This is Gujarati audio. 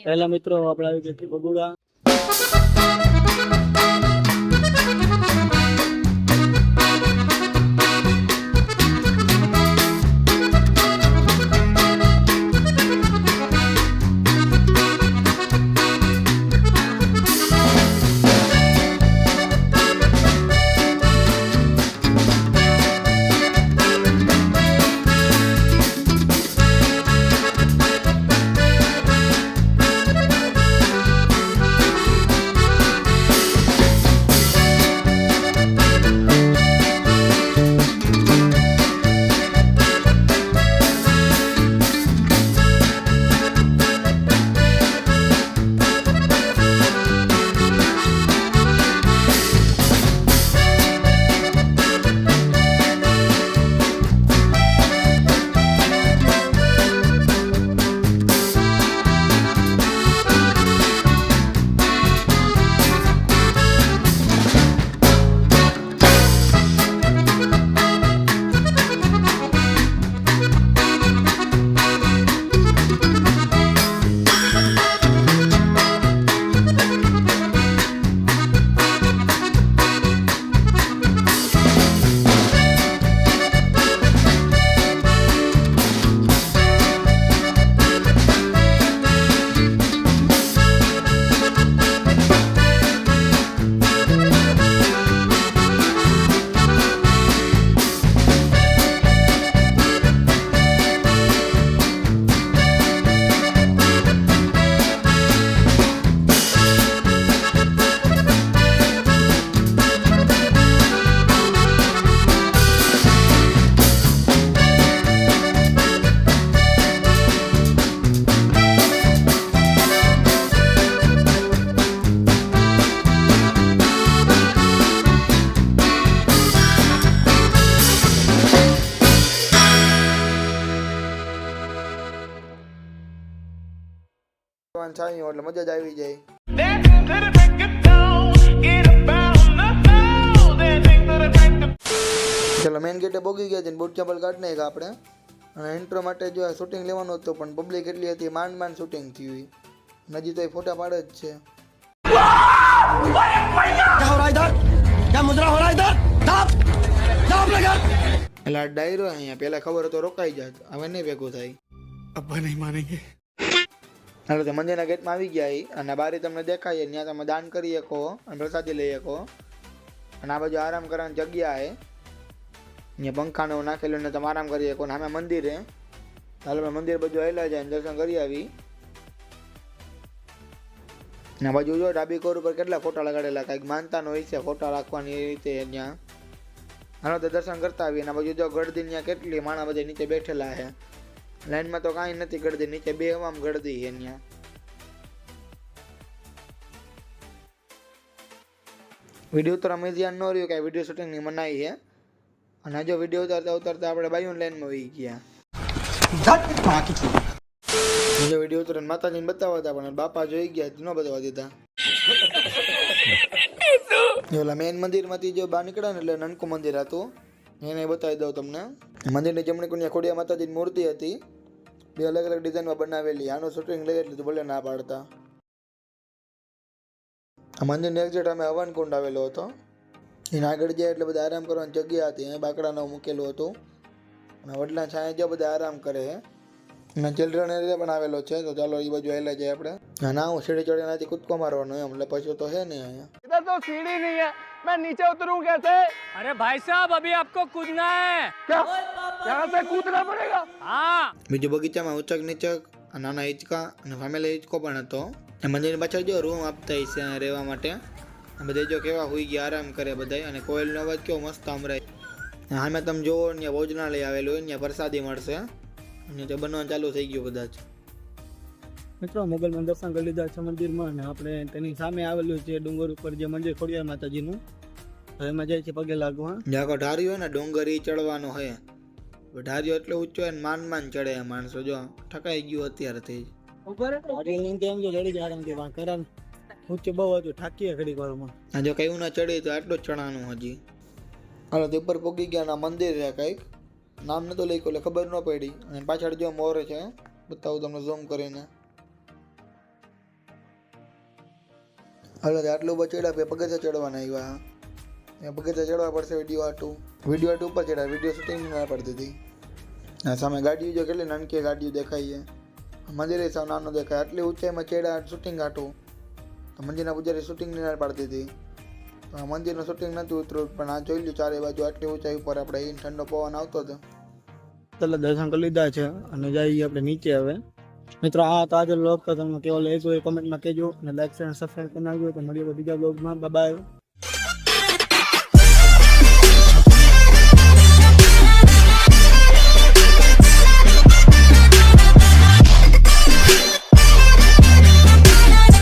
પહેલા મિત્રો આપણે આવી ગયા બગુડા. છાયું એટલે મજા જ આવી જાય. ચલો મેઇન ગેટે બોગી ગયા છે ને બૂટ ચપ્પલ કાઢી નાખ્યા આપણે. અને ઇન્ટ્રો માટે જો શૂટિંગ લેવાનું હતું પણ પબ્લિક એટલી હતી માંડ શૂટિંગ થયું. નજી તો એ ફોટા પાડે જ છે. એટલે આ ડાયરો અહીંયા પેલા ખબર હતો રોકાઈ જાત, હવે નહીં ભેગું થાય. અબ્બા નહીં માનેંગે. હાલો તો મંદિરના ગેટમાં આવી ગયા અને બારી તમને દેખાય ત્યાં તમે દાન કરી શકો અને પ્રસાદી લઈ શકો. અને આ બાજુ આરામ કરવાની જગ્યા છે, અહીંયા પંખાને નાખેલું ને તમે આરામ કરી શકો. અને આમે મંદિર છે, હાલો આપણે મંદિર બાજુ આવેલા જાય દર્શન કરી આવી. ને બાજુ જો ડાબી કોર ઉપર કેટલા ફોટા લગાડેલા, કંઈક માનતાનો હોય છે ફોટા રાખવાની રીતે ત્યાં. હાલો તો દર્શન કરતા આવીએ. અને બાજુ જો ગળદી ત્યાં કેટલી માણસ બધા નીચે બેઠેલા છે. લાઈનમાં તો કાંઈ નથી ગળદી, નીચે બે હવામાં ગળદી છે ત્યાં. વિડીયો ઉતરવા મેં ધ્યાન ન રહ્યું કે વિડીયો શૂટિંગની મનાઈ છે. અને જો વિડીયો ઉતારતા આપણે બાયું લાઈનમાં વહી ગયા. જો વિડીયો ઉતરીને માતાજીને બતાવવા હતા પણ બાપા જોઈ ગયા ન બતાવવા દીધા. ઓલા મેઇન મંદિરમાંથી જો બહાર નીકળ્યા ને એટલે નાનકું મંદિર હતું, એને બતાવી દઉં તમને. મંદિરની જમણી કુણ્યા ખોડિયા માતાજીની મૂર્તિ હતી, બે અલગ અલગ ડિઝાઇનમાં બનાવેલી. આનું શૂટિંગ લઈ એટલે ભલે ના પાડતા. આ મંદિરની એક્ઝેક્ટ અમે હવન કુંડ આવેલો હતો, એને આગળ જાય એટલે બધા આરામ કરવાની જગ્યા હતી. અહીં બાકડાનો મૂકેલું હતું અને વડલા છાંય જો બધા આરામ કરે. અને ચિલ્ડ્રન એરિયા પણ આવેલો છે, તો ચાલો એ બાજુ હેલા જાય આપણે. ના હું સીડી ચડી નથી કૂદકો મારવાનો એમ, એટલે પછી તો હે નહીં અહીંયા. इधर तो सीढ़ी नहीं है, मैं नीचे उतरूं कैसे? अरे भाई साहब अभी आपको कूदना है. क्या? यहाँ से कूदना पड़ेगा? हाँ. બીજું બગીચામાં ઉચક નીચક, નાના હિંચકા અને ફેમિલી હિંચકો પણ હતો. મંદિરની પાછળ જો રૂમ આપતા હશે રહેવા માટે. બધા જો કેવા હોઈ ગયા આરામ કરે બધા. અને કોયલનો અવાજ કેવો મસ્ત સંભળાય. સામે તમે જોવો ત્યાં ભોજનાલય આવેલું હોય, ત્યાં પ્રસાદી મળશે. અને તે બનવાનું ચાલુ થઈ ગયું કદાચ. મિત્રો મોગલમાં દર્શન કરી લીધા છે મંદિરમાં, અને આપણે તેની સામે આવેલું છે ડુંગર ઉપર જે મંદિર ખોડિયાર માતાજીનું. હવે એમાં જાય છે પગે લાગવા. જ્યાં ઢાર્યું હોય ને ડુંગર એ ચડવાનો હોય. ઢાર્યો એટલે ઊંચો હોય ને માન ચડે માણસો. જો ઠકાઈ ગયું અત્યારથી જ. એમ જો ચડી જાય આરામથી કરા ઊંચે બહુ હતું, ઠાકીએ ઘડીક વારમાં. જો કયું ના ચડે તો આટલું જ ચડાનું હજી. હાલો તે ઉપર પોગી ગયા ના મંદિર છે કંઈક, નામ નતું લખ્યું એટલે ખબર ન પડી. અને પાછળ જો મોર છે, બતાવું તમને ઝૂમ કરીને. હાલો આટલું ઉપર ચડ્યા પછી પગથિયા ચડવાના આવ્યા. પગથિયા ચડવા પડશે વિડીયો આટું ઉપર ચડ્યા. વિડીયો શૂટિંગ ના પડતી હતી. આ સામે ગાડીઓ જો કેટલી નાનકી ગાડીઓ દેખાય છે. મંદિરે સાવ નાનો દેખાય. આટલી ઊંચાઈમાં ચડ્યા શૂટિંગ આટું. તો મંદિરના પૂજારી શૂટિંગ ના પાડતી હતી. તો આ મંદિરનું શૂટિંગ નહોતું ઉતરું, પણ આ જોઈ લ્યું ચારે બાજુ આટલી ઊંચાઈ ઉપર આપણે ઠંડો પવન આવતો હતો. તલા દર્શન કરી લીધા છે અને જઈએ આપણે નીચે હવે. મિત્રો આ તો આજે વ્લોગ તો તમને કેવો લાગ્યો એ કમેન્ટમાં કહેજો અને લાઈક શેર સબસ્ક્રાઈબ કરી નાખજો. તો મળીએ બીજા વ્લોગમાં. Bye bye.